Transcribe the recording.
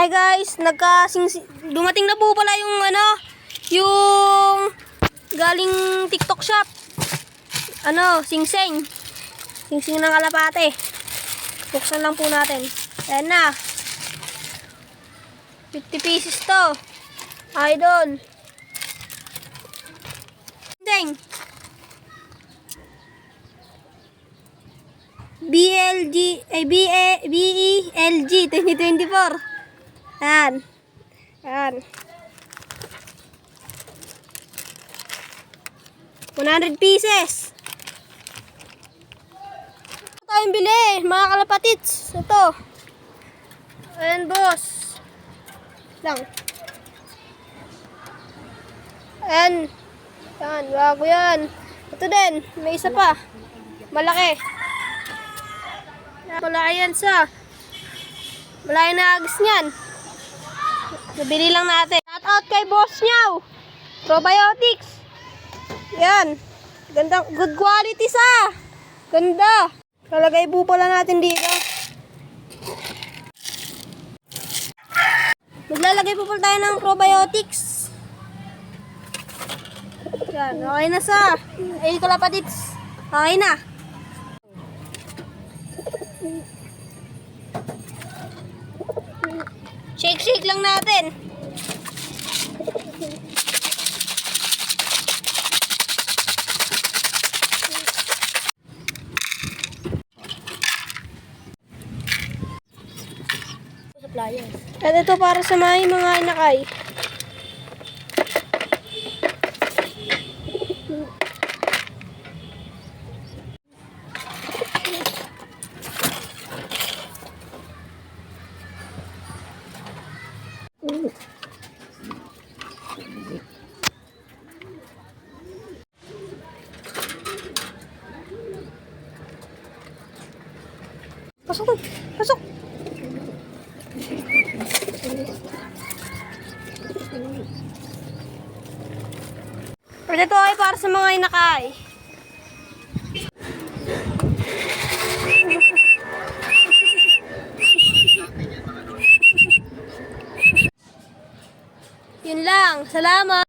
Hi guys, dumating na po pala yung yung galing TikTok shop. Singsing. Singsing ng kalapate. Buksan lang po natin. Ayan na. 50 pieces to. Idol. Ding. BELG 2024. Ayan. Ayan. 100 pieces. Ito tayong bili, mga kalapatits. Ito. Ayan, boss. Lang. Ayan. Ayan, bago yan. Ito din, may isa pa. Malaki. Malaki yan sa. Malaki na agis niyan. Nabili lang natin. Shout out kay Boss Nyaw. Probiotics. Yan. Ganda, good quality sa. Ganda. Kalagay po pala natin dito. Maglalagay po pala tayo ng probiotics. Yan. Okay na sa. Ay, kalapatits. Okay na. Shake lang natin. At ito para sa mga inakay. Pasok. Pasok. Pero ito ay para sa mga inakay. Yun lang. Salamat.